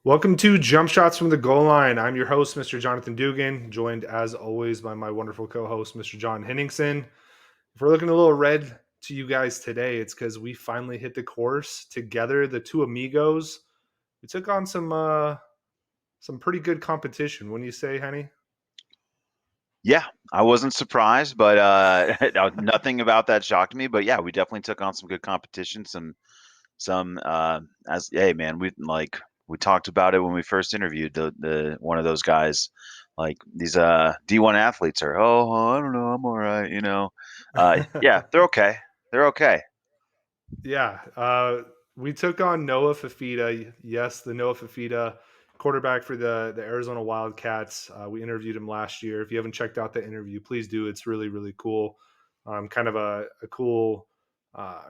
Welcome to Jump Shots from the Goal Line. I'm your host, Mr. Jonathan Dugan, joined as always by my wonderful co-host, Mr. John Henningsen. If we're looking a little red to you guys today, it's because we finally hit the course together, the two amigos. We took on some pretty good competition. Wouldn't you say, Henny? Yeah, I wasn't surprised, but nothing about that shocked me. But yeah, we definitely took on some good competition. Some as hey man, we talked about it when we first interviewed the one of those guys. Like these D1 athletes are, I don't know, I'm all right, you know. Yeah, they're okay. They're okay. Yeah, we took on Noah Fafita. Yes, the Noah Fafita quarterback for the Arizona Wildcats. We interviewed him last year. If you haven't checked out the interview, please do. It's really really cool. Kind of a cool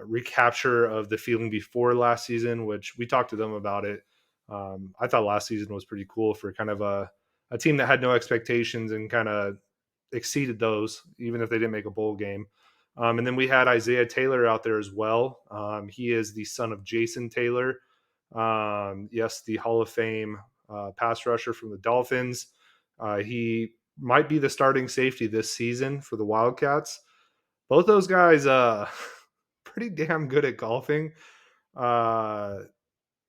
recapture of the feeling before last season, which we talked to them about it. I thought last season was pretty cool for kind of a team that had no expectations and kind of exceeded those, even if they didn't make a bowl game. And then we had Isaiah Taylor out there as well. He is the son of Jason Taylor. Yes, the Hall of Fame pass rusher from the Dolphins. He might be the starting safety this season for the Wildcats. Both those guys, pretty damn good at golfing. Uh,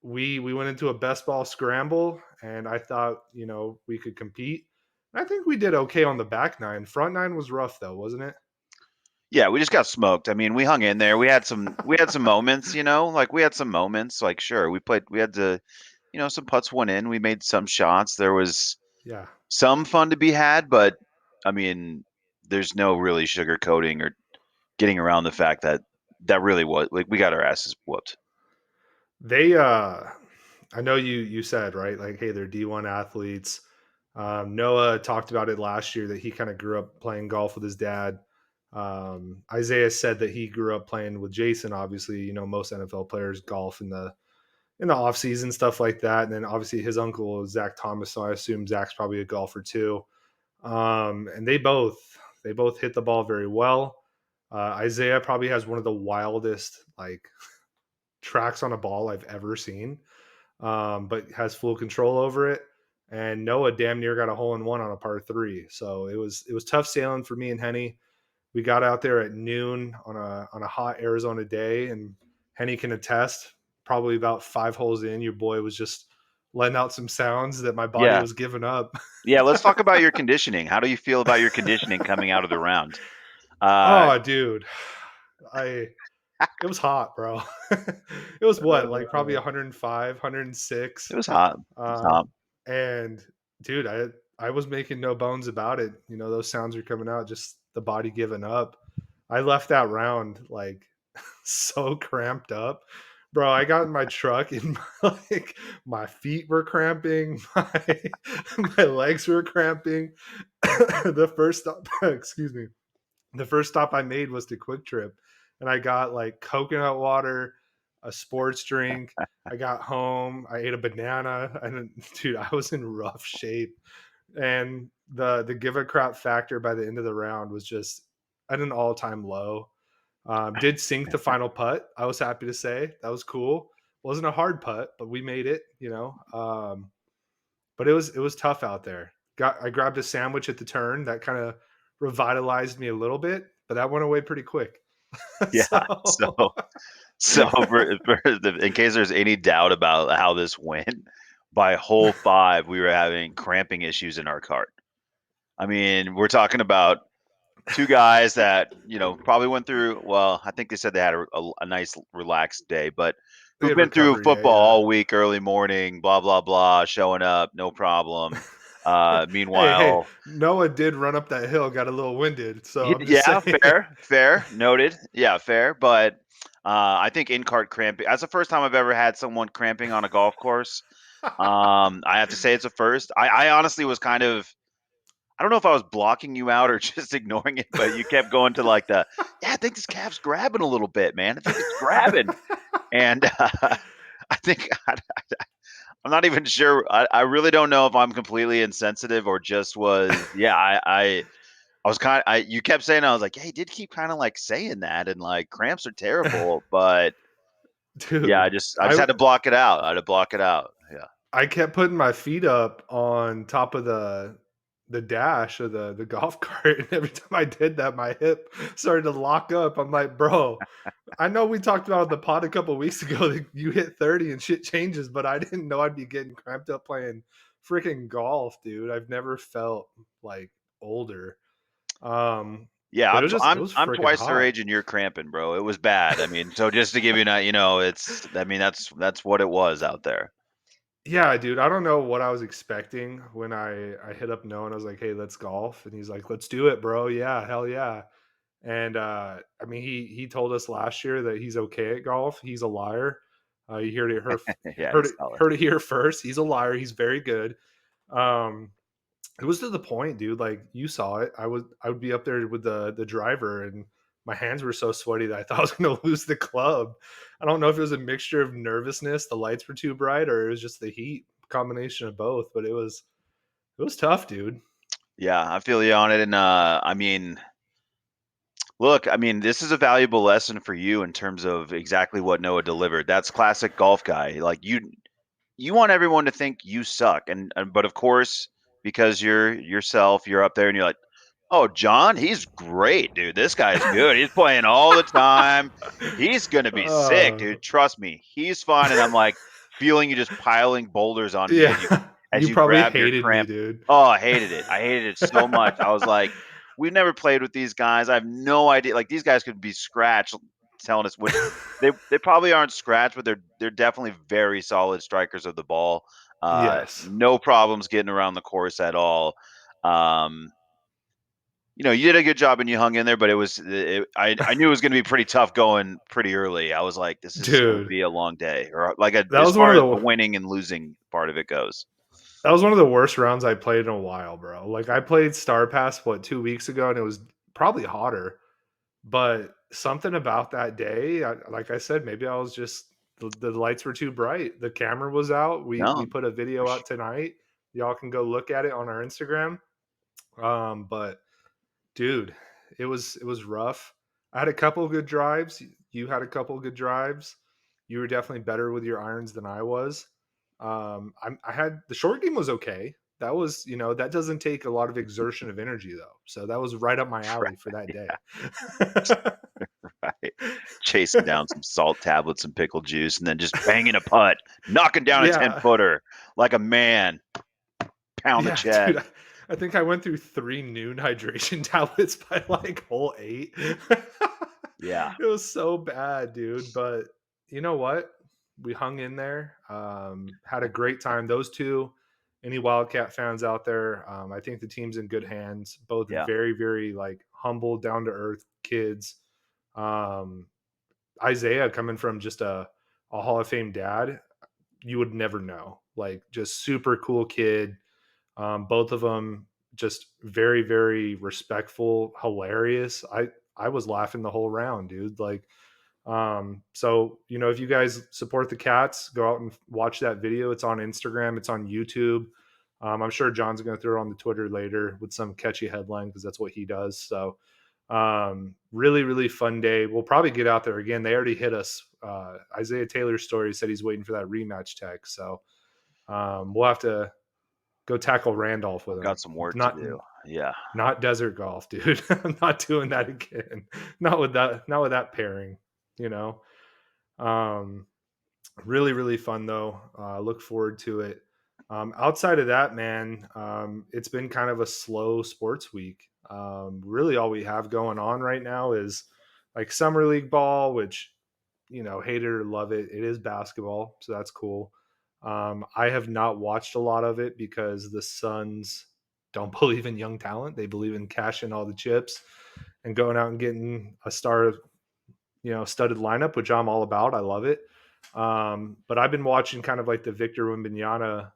we went into a best ball scramble, and I thought we could compete. I think we did okay on the back nine. Front nine was rough though, wasn't it? Yeah, we just got smoked. I mean, we hung in there. We had some moments, like we had some moments. Like sure, we had to, some putts went in. We made some shots. There was Yeah. some fun to be had, but I mean, there's no really sugarcoating or getting around the fact that that really was like we got our asses whooped. They I know you said, right? Like, hey, they're D1 athletes. Noah talked about it last year that he kind of grew up playing golf with his dad. Isaiah said that he grew up playing with Jason. Obviously, most NFL players golf in the off season, stuff like that. And then obviously his uncle is Zach Thomas, so I assume Zach's probably a golfer too. And they both hit the ball very well. Isaiah probably has one of the wildest like tracks on a ball I've ever seen, but has full control over it. And Noah damn near got a hole in one on a par three. So it was tough sailing for me and Henny. We got out there at noon on a hot Arizona day, and Henny can attest. Probably about 5 holes in, your boy was just letting out some sounds that my body Yeah, was giving up. yeah. Let's talk about your conditioning. How do you feel about your conditioning coming out of the round? Uh, Oh, dude, I it was hot, bro. It was what, like probably 105, it 106. was hot. It was hot. And dude, I was making no bones about it. Those sounds are coming out, just the body giving up. I left that round like so cramped up. Bro, I got in my truck and like my feet were cramping, my legs were cramping. The first stop, excuse me, the first stop I made was to Quick Trip, and I got like coconut water, a sports drink. I got home, I ate a banana, and dude, I was in rough shape. And the give a crap factor by the end of the round was just at an all time low. Did sink the final putt. I was happy to say that was cool. Wasn't a hard putt, but we made it. But it was tough out there. I grabbed a sandwich at the turn that kind of revitalized me a little bit, but that went away pretty quick. Yeah. So, So in case there's any doubt about how this went, by hole five, we were having cramping issues in our cart. I mean, we're talking about two guys that probably went through. Well, I think they said they had a nice relaxed day, but they who've had been through recovery day, football yeah. all week, early morning, blah blah blah, showing up, no problem. Hey, Meanwhile, Noah did run up that hill, got a little winded. So I'm just yeah, saying. fair, noted. Yeah, fair. But I think in cart cramping. That's the first time I've ever had someone cramping on a golf course. I have to say it's a first. I honestly was kind of. I don't know if I was blocking you out or just ignoring it, but you kept going to like yeah, I think this calf's grabbing a little bit, man. I think it's grabbing. And I think I'm not even sure. I really don't know if I'm completely insensitive or just yeah, I was you kept saying, I was like, yeah, he did keep kind of like saying that. And like cramps are terrible. But yeah, Dude, I just I had to block it out. I had to block it out. Yeah. I kept putting my feet up on top of the dash of the golf cart, and every time I did that, my hip started to lock up. I'm like, "Bro, I know we talked about on the pod a couple weeks ago that you hit 30 and shit changes, but I didn't know I'd be getting cramped up playing freaking golf, dude. I've never felt, like, older." Um, Yeah, but it was I'm freaking twice their hot. age and you're cramping, bro. It was bad. I mean, so just to give you that, it's I mean, that's what it was out there. Yeah, dude, I don't know what I was expecting when I hit up Noah and I was like, "Hey, let's golf." And he's like, "Let's do it, bro. Yeah, hell yeah." And I mean, he told us last year that he's okay at golf. He's a liar. You heard it Yeah, he's solid. heard it here first. He's a liar. He's very good. Um, it was to the point, dude. Like you saw it. I would be up there with the driver, and my hands were so sweaty that I thought I was going to lose the club. I don't know if it was a mixture of nervousness, the lights were too bright, or it was just the heat combination of both. But it was tough, dude. Yeah, I feel you on it. And I mean, look, I mean, this is a valuable lesson for you in terms of exactly what Noah delivered. That's classic golf guy. Like you want everyone to think you suck, and but of course, because you're yourself, you're up there and you're like, "Oh, John, he's great, dude. This guy's good. He's playing all the time. He's gonna be sick, uh, dude. Trust me, he's fine." And I'm like feeling you just piling boulders on me yeah, as you you probably grab your hated me, cramp. dude. Oh, I hated it. I hated it so much. I was like, "We've never played with these guys. I have no idea. Like these guys could be scratch telling us which they probably aren't scratch, but they're definitely very solid strikers of the ball. Yes, No problems getting around the course at all. Um, you did a good job and you hung in there, but I knew it was going to be pretty tough going pretty early. I was like, this is going to dude. be a long day, or That as was one far of as the the winning and losing part of it goes. that was one of the worst rounds I played in a while, bro. Like I played Star Pass 2 weeks ago, and it was probably hotter. But something about that day, like I said, maybe I was just the lights were too bright. The camera was out. We No, put a for video sure. out tonight. Y'all can go look at it on our Instagram. But dude, it was rough. I had a couple of good drives. You had a couple of good drives. You were definitely better with your irons than I was. I had the short game was okay. That was, that doesn't take a lot of exertion of energy though. So that was right up my alley for that day. Right. Chasing down some salt tablets and pickle juice, and then just banging a putt, knocking down a 10 Yeah. footer like a man. Pound the Yeah, dude. chest. I think I went through 3 noon hydration tablets by like hole 8. Yeah, It was so bad, dude. But you know what? We hung in there. Had a great time. Those two, any Wildcat fans out there, I think the team's in good hands. Both yeah, very, very like humble, down to earth kids. Um, Isaiah coming from just a Hall of Fame dad, you would never know. Like just super cool kid, both of them just very, very respectful, hilarious. I was laughing the whole round, dude. Like, so if you guys support the cats, go out and watch that video. It's on Instagram. It's on YouTube. I'm sure John's going to throw it on the Twitter later with some catchy headline because that's what he does. So, really, really fun day. We'll probably get out there again. They already hit us. Isaiah Taylor's story said he's waiting for that rematch text. So, we'll have to go tackle Randolph with I've him. got some work to Not do. Yeah, not desert golf, dude. I'm not doing that again. Not with that pairing, you know. Um really, really fun though. Look forward to it. Outside of that, man, it's been kind of a slow sports week. Really all we have going on right now is like summer league ball, which hate it or love it, it is basketball, so that's cool. I have not watched a lot of it because the Suns don't believe in young talent. They believe in cashing all the chips and going out and getting a star, studded lineup, which I'm all about. I love it. But I've been watching kind of like the Victor Wembanyama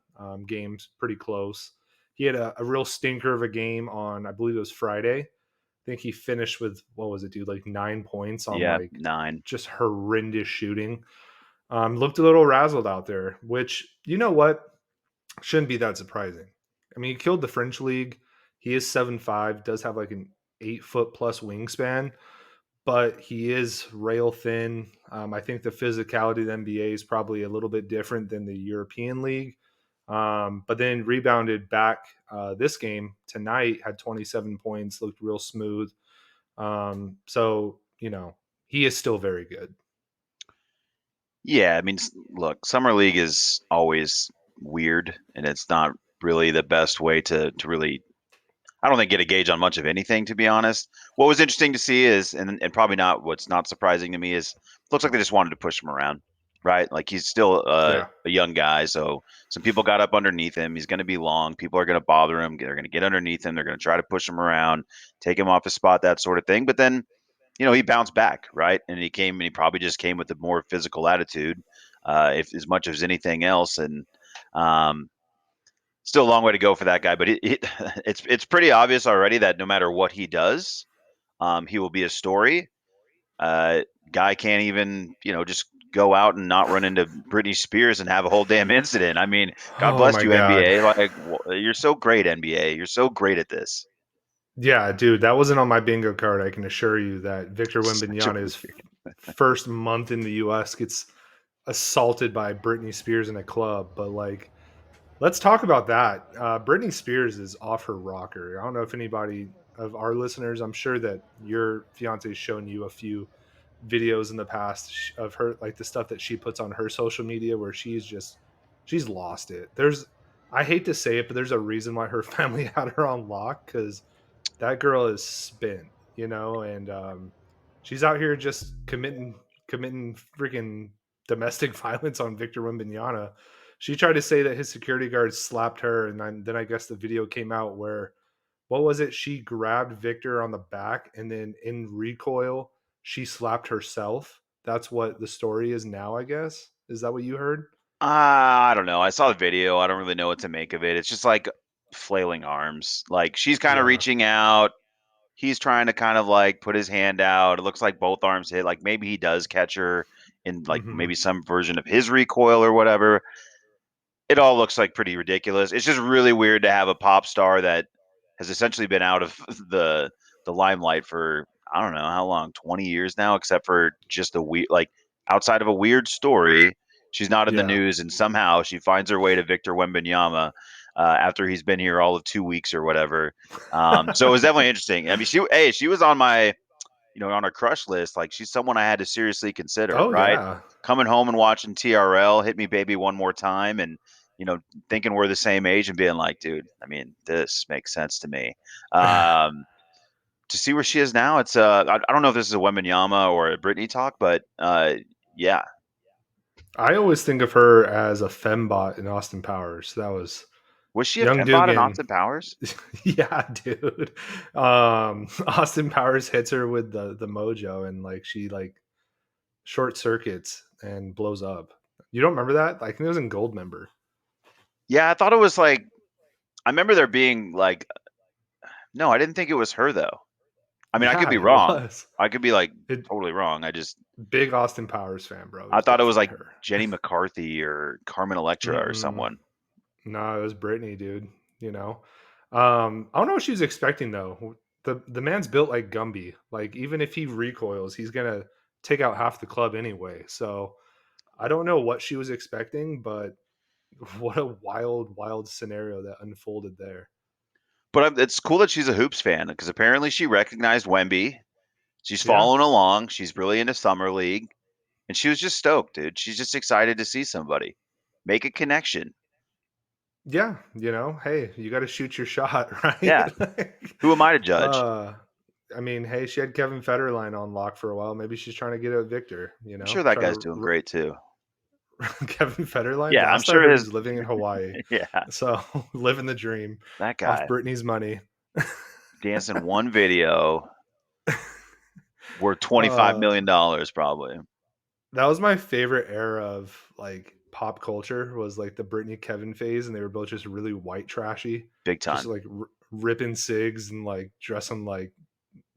games pretty close. He had a real stinker of a game on, I believe it was Friday. I think he finished with what was it, dude? Like 9 points on yeah, like 9. just horrendous shooting. Looked a little razzled out there, which you know what shouldn't be that surprising. I mean, he killed the French league. He is 7'5", does have like an 8 foot plus wingspan, but he is rail thin. I think the physicality of the NBA is probably a little bit different than the European league. But then rebounded back this game tonight, had 27 points, looked real smooth. So, he is still very good. Yeah, I mean, look, summer league is always weird, and it's not really the best way to really. I don't think get a gauge on much of anything, to be honest. What was interesting to see is, and probably not what's not surprising to me is, looks like they just wanted to push him around, right? Like he's still Yeah. a young guy, so some people got up underneath him. He's going to be long. People are going to bother him. They're going to get underneath him. They're going to try to push him around, take him off his spot, that sort of thing. But then he bounced back, right? And he came and he probably just came with a more physical attitude, if as much as anything else. And um, still a long way to go for that guy, but it's pretty obvious already that no matter what he does, he will be a story. Uh, Guy can't even just go out and not run into Britney Spears and have a whole damn incident. I mean, God Oh bless my you, God. NBA. Like you're so great, NBA. You're so great at this. Yeah, dude, that wasn't on my bingo card. I can assure you that Victor Such a Wembanyama's first month in the US gets assaulted by Britney Spears in a club. But like, let's talk about that. Britney Spears is off her rocker. I don't know if anybody of our listeners, I'm sure that your fiance's shown you a few videos in the past of her, like the stuff that she puts on her social media where she's lost it. I hate to say it, but there's a reason why her family had her on lock, because that girl is spent, and she's out here just committing freaking domestic violence on Victor Wembanyama. She tried to say that his security guard slapped her, and then I guess the video came out where, what was it? She grabbed Victor on the back, and then in recoil, she slapped herself. That's what the story is now, I guess. Is that what you heard? I don't know. I saw the video. I don't really know what to make of it. It's just like flailing arms. Like she's kind of Yeah. reaching out. He's trying to kind of like put his hand out. It looks like both arms hit. Like maybe he does catch her in like Hmm. maybe some version of his recoil or whatever. It all looks like pretty ridiculous. It's just really weird to have a pop star that has essentially been out of the limelight for I don't know how long, 20 years now, except for just a weird like outside of a weird story, she's not in the Yeah. news, and somehow she finds her way to Victor Wembanyama after he's been here all of 2 weeks or whatever. So it was definitely interesting. I mean, she was on my on her crush list. Like she's someone I had to seriously consider, Oh right? yeah. Coming home and watching TRL, Hit Me Baby One More Time, and thinking we're the same age and being like, dude, I mean, this makes sense to me. Um, to see where she is now, it's I don't know if this is a Wembanyama or a Britney talk, but yeah, I always think of her as a fembot in Austin Powers. That was was she a young fembot in Dugan. Austin Powers? Yeah, dude. Austin Powers hits her with the mojo, and like she like short circuits and blows up. You don't remember that? I think it was in Goldmember. Yeah, I thought it was like I remember there being like no, I didn't think it was her though. I mean, I could Yeah, be it wrong. was. I could be like It totally wrong. Big Austin Powers fan, bro. It I was thought it was definitely like her. Jenny McCarthy or Carmen Electra or Mm-mm. someone. No, it was Britney, dude. You know, I don't know what she was expecting though. The man's built like Gumby. Like even if he recoils, he's gonna take out half the club anyway. So I don't know what she was expecting, but what a wild scenario that unfolded there. But it's cool that she's a hoops fan because apparently she recognized Wemby. She's Yeah, following along. She's really into summer league, and she was just stoked, dude. She's just excited to see somebody, make a connection. yeah. Hey, you got to shoot your shot, right? Yeah, who am I to judge? uh, I mean, hey, she had Kevin Federline on lock for a while. Maybe she's trying to get at Victor. I'm sure that Try guy's to doing great too. Kevin Federline. Yeah, I'm Last I sure heard, his he's living in Hawaii. yeah So living the dream that off guy Britney's money. dancing one video worth $25 million uh, probably that was my favorite era of like pop culture, was like the Britney Kevin phase, and they were both just really white trashy, big just time. like ripping cigs and like dressing like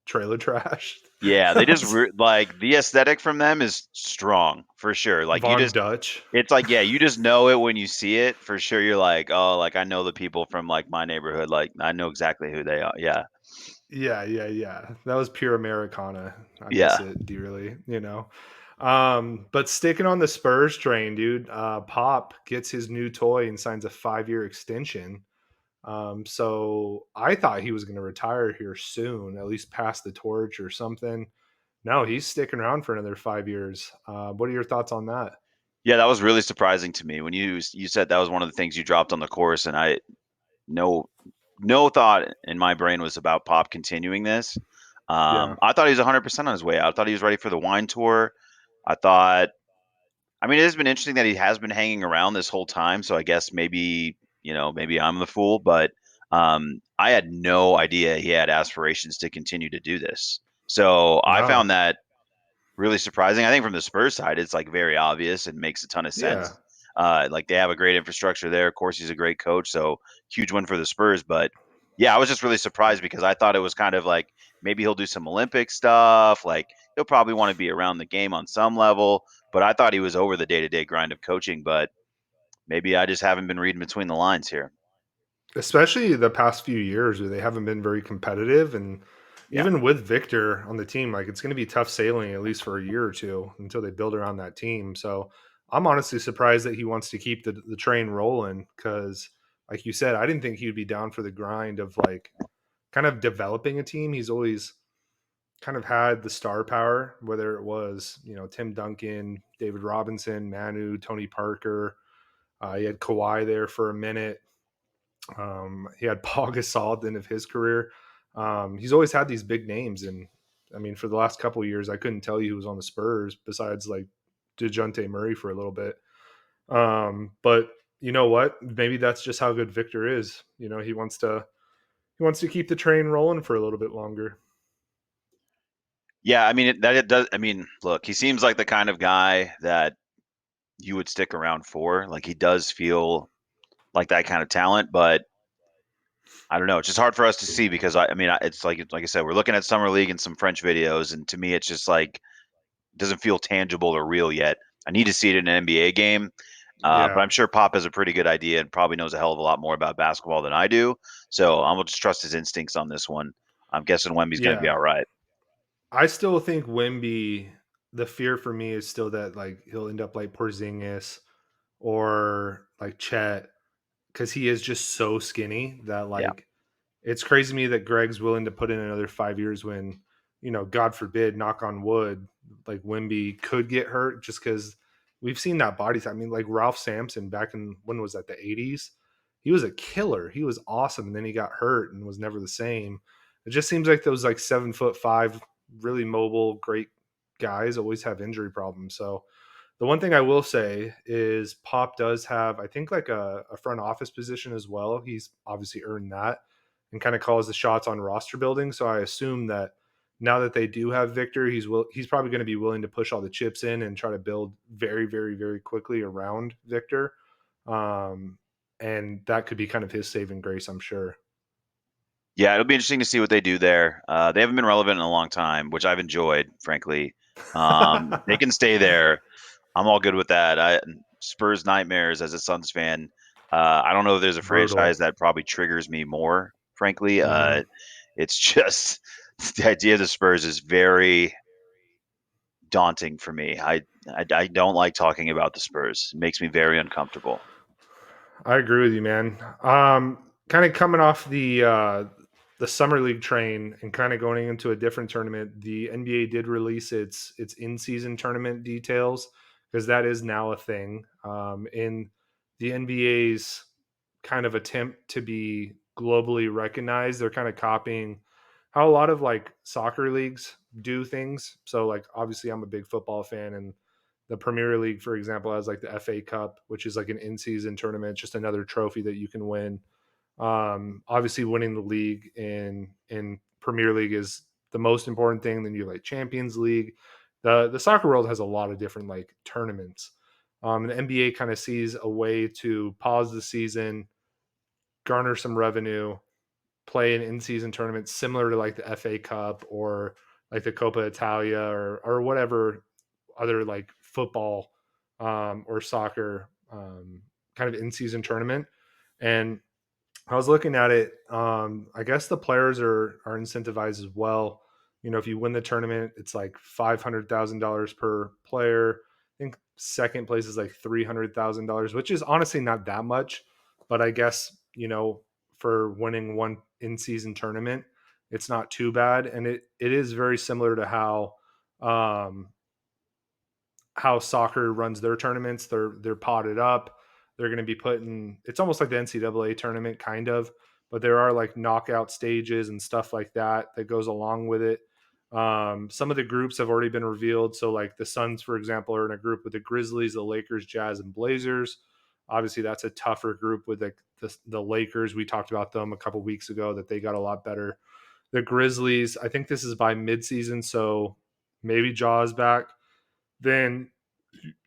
trailer trash. Yeah, they just like the aesthetic from them is strong for sure. Like you Von just Dutch. it's like, yeah, you just know it when you see it for sure. You're like, oh, like I know the people from like my neighborhood. Like I know exactly who they are. Yeah. Yeah, yeah, yeah. That was pure Americana. I miss Yeah. it dearly. But sticking on the Spurs train, dude, Pop gets his new toy and signs a 5-year extension. So I thought he was going to retire here soon, at least pass the torch or something. No, he's sticking around for another 5 years. What are your thoughts on that? Yeah, that was really surprising to me when you said that was one of the things you dropped on the course, and I no no thought in my brain was about Pop continuing this. Yeah, I thought he was 100% on his way out. I thought he was ready for the wine tour. I thought, I mean, it has been interesting that he has been hanging around this whole time. So I guess maybe, maybe I'm the fool, but I had no idea he had aspirations to continue to do this. So I no, found that really surprising. I think from the Spurs side, it's like very obvious and makes a ton of yeah, sense. Like they have a great infrastructure there. Of course, he's a great coach, so huge win for the Spurs. But yeah, I was just really surprised because I thought it was kind of like maybe he'll do some Olympic stuff. Like he'll probably want to be around the game on some level. But I thought he was over the day to day grind of coaching. But maybe I just haven't been reading between the lines here. especially the past few years where they haven't been very competitive, and Yeah. even with Victor on the team, like it's going to be tough sailing at least for a year or two until they build around that team. So I'm honestly surprised that he wants to keep the train rolling because, like you said, I didn't think he'd be down for the grind of like kind of developing a team. He's always kind of had the star power, whether it was, Tim Duncan, David Robinson, Manu, Tony Parker. He had Kawhi there for a minute. He had Paul Gasol at the end of his career. He's always had these big names, and I mean, for the last couple of years, I couldn't tell you who was on the Spurs besides like Dejounte Murray for a little bit. But you know what? Maybe that's just how good Victor is. He wants to keep the train rolling for a little bit longer. Yeah. I mean, it does. I mean, look, he seems like the kind of guy that you would stick around for. Like he does feel like that kind of talent, but I don't know. It's just hard for us to see because I mean, it's like I said, we're looking at summer league and some French videos, and to me, it's just like it doesn't feel tangible or real yet. I need to see it in an NBA game, but Yeah, I'm sure Pop has a pretty good idea and probably knows a hell of a lot more about basketball than I do. So I'm gonna just trust his instincts on this one. I'm guessing Wemby's going to be yeah. all right. I still think Wimby. The fear for me is still that like he'll end up like Porzingis or like Chet because he is just so skinny that Yeah. like it's crazy to me that Greg's willing to put in another 5 years when, God forbid, knock on wood, like Wimby could get hurt just because we've seen that body type. I mean, like Ralph Sampson back in when was that, the 80s? He was a killer. He was awesome. And then he got hurt and was never the same. It just seems like those like 7'5", really mobile, great guys always have injury problems. So the one thing I will say is Pop does have, I think, like a front office position as well. He's obviously earned that and kind of calls the shots on roster building. So I assume that now that they do have Victor, he's probably going to be willing to push all the chips in and try to build very, very, very quickly around Victor. Um, and that could be kind of his saving grace, I'm sure. Yeah, it'll be interesting to see what they do there. They haven't been relevant in a long time, which I've enjoyed, frankly. If they can stay there, I'm all good with that. Spurs nightmares as a Suns fan. I don't know if there's a Brutal. franchise that probably triggers me more, frankly. Hmm. It's just the idea of the Spurs is very daunting for me. I don't like talking about the Spurs. It makes me very uncomfortable. I agree with you, man. Kind of coming off the summer league train and kind of going into a different tournament. The NBA did release its in season tournament details because that is now a thing. In the NBA's kind of attempt to be globally recognized, they're kind of copying how a lot of like soccer leagues do things. So like obviously I'm a big football fan, and the Premier League, for example, has like the FA Cup, which is like an in-season tournament, just another trophy that you can win. Obviously, winning the league in Premier League is the most important thing. Then you like Champions League. The soccer world has a lot of different like tournaments. And the NBA kind of sees a way to pause the season, garner some revenue, play an in-season tournament similar to like the FA Cup or like the Coppa Italia or whatever other like football or soccer kind of in-season tournament. And I was looking at it. I guess the players are incentivized as well. If you win the tournament, it's like $500,000 per player. I think second place is like $300,000, which is honestly not that much, but I guess for winning one in season tournament, it's not too bad, and it is very similar to um, how soccer runs their tournaments. They're potted up. They're going to be putting. It's almost like the NCAA tournament, kind of, but there are like knockout stages and stuff like that that goes along with it. Some of the groups have already been revealed. So, like the Suns, for example, are in a group with the Grizzlies, the Lakers, Jazz, and Blazers. Obviously, that's a tougher group with the Lakers. We talked about them a couple weeks ago that they got a lot better. The Grizzlies, I think this is by midseason, so maybe Jaws back. Then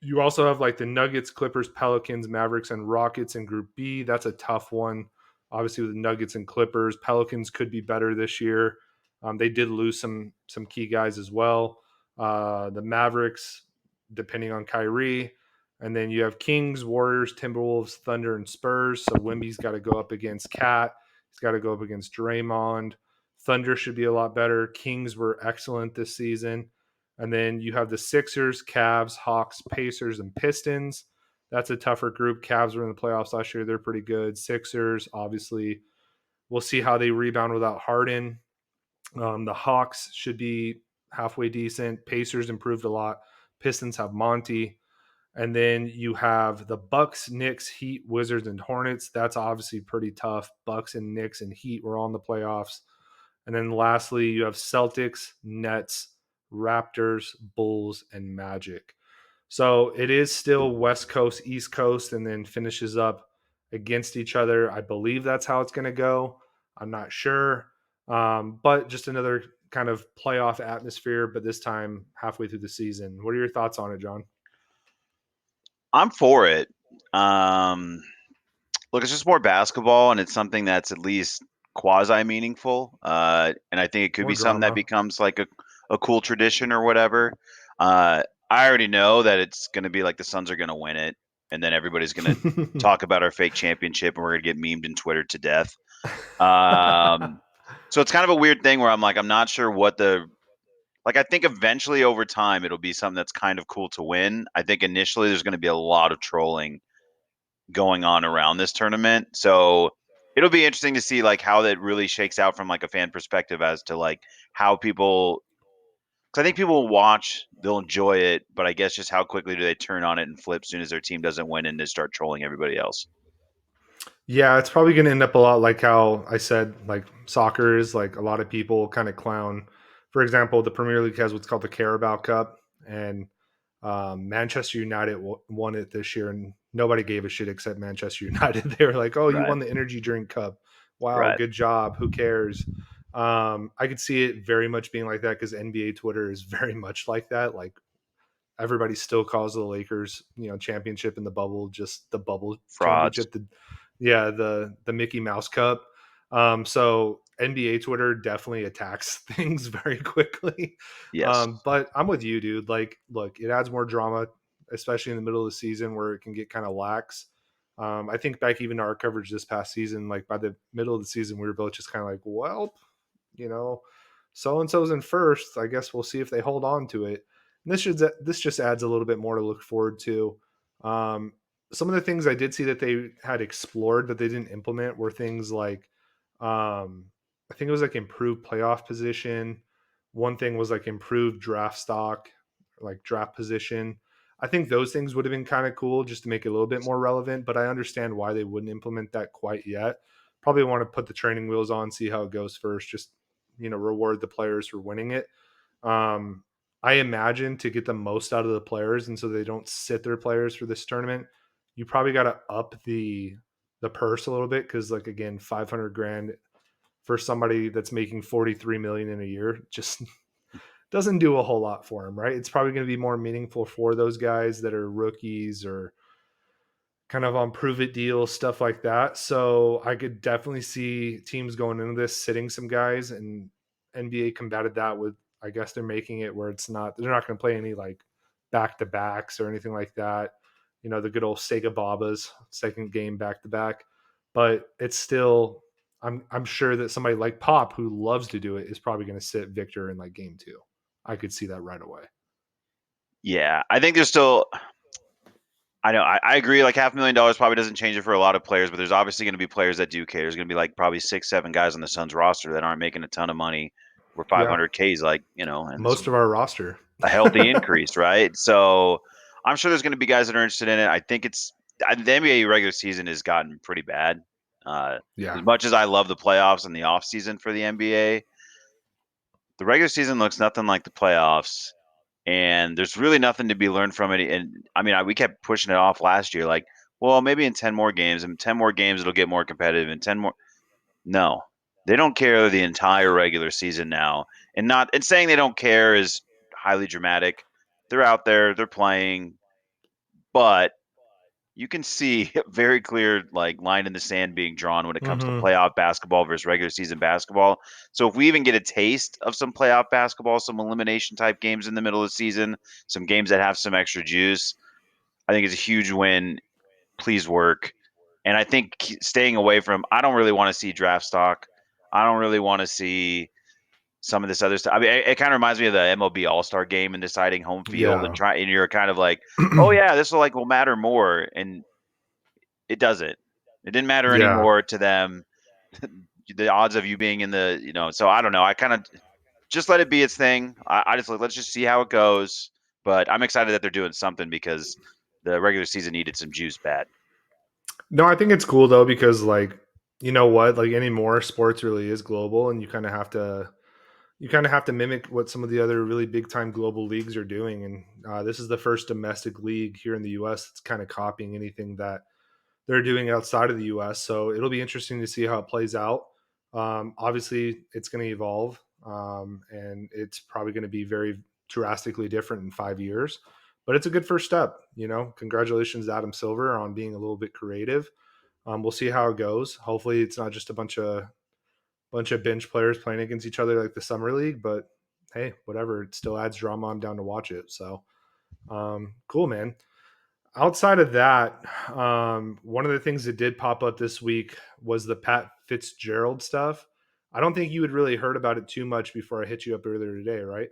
you also have like the Nuggets, Clippers, Pelicans, Mavericks, and Rockets in Group B. That's a tough one. Obviously, with the Nuggets and Clippers, Pelicans could be better this year. They did lose some key guys as well. The Mavericks, depending on Kyrie, and then you have Kings, Warriors, Timberwolves, Thunder, and Spurs. So Wemby's got to go up against Cat. He's got to go up against Draymond. Thunder should be a lot better. Kings were excellent this season. And then you have the Sixers, Cavs, Hawks, Pacers, and Pistons. That's a tougher group. Cavs were in the playoffs last year. They're pretty good. Sixers, obviously, we'll see how they rebound without Harden. The Hawks should be halfway decent. Pacers improved a lot. Pistons have Monty. And then you have the Bucks, Knicks, Heat, Wizards, and Hornets. That's obviously pretty tough. Bucks and Knicks and Heat were on the playoffs. And then lastly, you have Celtics, Nets, Raptors, Bulls, and Magic. So it is still West Coast, East Coast, and then finishes up against each other. I believe that's how it's going to go. I'm not sure. But just another kind of playoff atmosphere, but this time halfway through the season. What are your thoughts on it, John? I'm for it. Um, Look, it's just more basketball, and it's something that's at least quasi meaningful. And I think it could More be something that drama. becomes like a cool tradition or whatever. I already know that it's going to be like the Suns are going to win it, and then everybody's going to talk about our fake championship, and we're going to get memed and Twitter to death. Um, so it's kind of a weird thing where I'm like, I'm not sure what the like. I think eventually over time it'll be something that's kind of cool to win. I think initially there's going to be a lot of trolling going on around this tournament. So it'll be interesting to see like how that really shakes out from like a fan perspective as to like how people because I think people will watch, they'll enjoy it, but I guess just how quickly do they turn on it and flip as soon as their team doesn't win and they start trolling everybody else. Yeah, it's probably going to end up a lot like how I said, like soccer is like a lot of people kind of clown. For example, the Premier League has what's called the Carabao Cup, and Manchester United won it this year, and nobody gave a shit except Manchester United. They were like, "Oh, you Right. won the energy drink cup! Wow, Right. good job. Who cares?" I could see it very much being like that because NBA Twitter is very much like that. Like everybody still calls the Lakers, championship in the bubble, just the bubble Frauds. championship. The Mickey Mouse Cup. So NBA Twitter definitely attacks things very quickly. Yes. But I'm with you, dude. Like, look, it adds more drama, especially in the middle of the season where it can get kind of lax. I think back even to our coverage this past season, like by the middle of the season, we were both just kind of like, well, you know, so and so's in first. I guess we'll see if they hold on to it. And this just adds a little bit more to look forward to. Um, some of the things I did see that they had explored that they didn't implement were things like, I think it was like improved playoff position. One thing was like improved draft stock, like draft position. I think those things would have been kind of cool just to make it a little bit more relevant, but I understand why they wouldn't implement that quite yet. Probably want to put the training wheels on, see how it goes first, just reward the players for winning it. Um, I imagine to get the most out of the players, and so they don't sit their players for this tournament, you probably got to up the purse a little bit because, like again, 500 grand for somebody that's making 43 million in a year just doesn't do a whole lot for him, right? It's probably going to be more meaningful for those guys that are rookies or kind of on prove it deals, stuff like that. So I could definitely see teams going into this sitting some guys, and NBA combated that with, I guess they're making it where they're not going to play any like back to backs or anything like that. The good old Sega Babas, second game back to back, but it's still I'm sure that somebody like Pop who loves to do it is probably going to sit Victor in like game 2. I could see that right away. Yeah, I think there's still. I know. I agree. Like $500,000 probably doesn't change it for a lot of players, but there's obviously going to be players that do care. There's going to be like probably 6, 7 guys on the Suns roster that aren't making a ton of money. Where Yeah, 500K is like, and it's most of our roster. a healthy increase, right? So I'm sure there's going to be guys that are interested in it. I think the NBA regular season has gotten pretty bad. Uh, Yeah. as much as I love the playoffs and the off season for the NBA, the regular season looks nothing like the playoffs, and there's really nothing to be learned from it. And I mean, we kept pushing it off last year, like, well, maybe in 10 more games, it'll get more competitive. In 10 more, no, they don't care the entire regular season now, and saying they don't care is highly dramatic. They're out there, they're playing, but you can see a very clear like line in the sand being drawn when it comes to Mhm. playoff basketball versus regular season basketball. So if we even get a taste of some playoff basketball, some elimination type games in the middle of the season, some games that have some extra juice, I think it's a huge win. Please work. And I think staying away from I don't really want to see draft stock. I don't really want to see some of this other stuff. I mean, it kind of reminds me of the MLB All-Star game and deciding home field Yeah. and you're kind of like, "Oh yeah, this will matter more." And it doesn't. It didn't matter Yeah. anymore to them. The odds of you being in so I don't know. I kind of just let it be its thing. I just like, let's just see how it goes. But I'm excited that they're doing something because the regular season needed some juice bad. No, I think it's cool though because like you know what, like anymore sports really is global and you kind of have to mimic what some of the other really big time global leagues are doing and this is the first domestic league here in the US that's kind of copying anything that they're doing outside of the US. So it'll be interesting to see how it plays out. Obviously, it's going to evolve, and it's probably going to be very drastically different in 5 years. But it's a good first step. Congratulations, Adam Silver, on being a little bit creative. We'll see how it goes. Hopefully, it's not just a bunch of bench players playing against each other like the summer league. But hey, whatever. It still adds drama. I'm down to watch it. So cool, man. Outside of that, one of the things that did pop up this week was the Pat Fitzgerald stuff. I don't think you had really heard about it too much before I hit you up earlier today, right?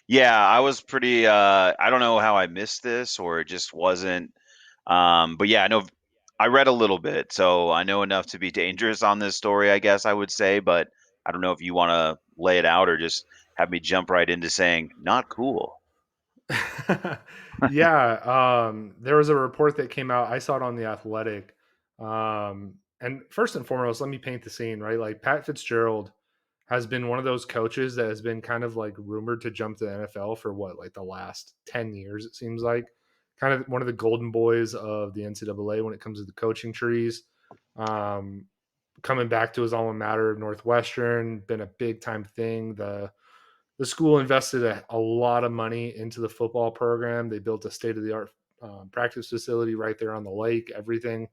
Yeah, I was pretty. I don't know how I missed this or it just wasn't. But yeah, I know I read a little bit, so I know enough to be dangerous on this story, I guess I would say. But I don't know if you want to lay it out or just have me jump right into saying not cool. Yeah, there was a report that came out. I saw it on the Athletic. And first and foremost, let me paint the scene, right? Like Pat Fitzgerald has been one of those coaches that has been kind of like rumored to jump to the NFL for what, like the last 10 years, it seems like. Kind of one of the golden boys of the NCAA when it comes to the coaching trees. Um, Coming back to his alma mater of Northwestern, been a big time thing. The school invested a lot of money into the football program. They built a state of the art practice facility right there on the lake, everything.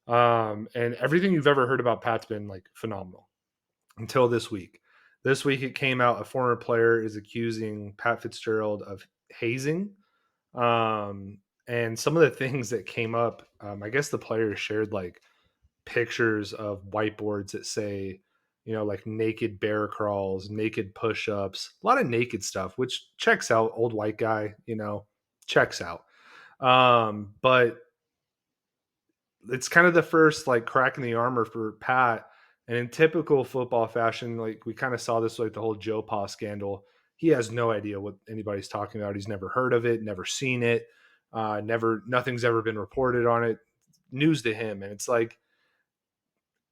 And everything you've ever heard about Pat's been like phenomenal until this week. This week it came out a former player is accusing Pat Fitzgerald of hazing. And some of the things that came up, I guess the player shared like pictures of whiteboards that say, like naked bear crawls, naked push ups, a lot of naked stuff, which checks out. Old white guy, checks out. But it's kind of the first like crack in the armor for Pat. And in typical football fashion, like we kind of saw this like the whole Joe Pa scandal. He has no idea what anybody's talking about. He's never heard of it, never seen it, nothing's ever been reported on it. News to him. And it's like,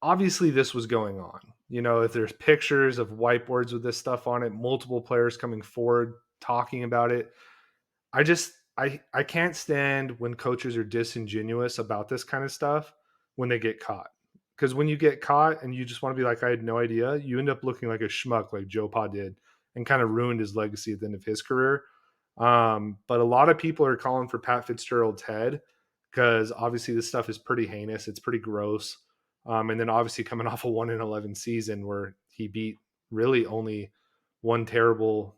obviously this was going on. If there's pictures of whiteboards with this stuff on it, multiple players coming forward talking about it, I can't stand when coaches are disingenuous about this kind of stuff when they get caught. Because when you get caught and you just want to be like, I had no idea, you end up looking like a schmuck like Joe Pa did and kind of ruined his legacy at the end of his career. But a lot of people are calling for Pat Fitzgerald's head because obviously this stuff is pretty heinous. It's pretty gross. And then obviously coming off a 1-11 season where he beat really only one terrible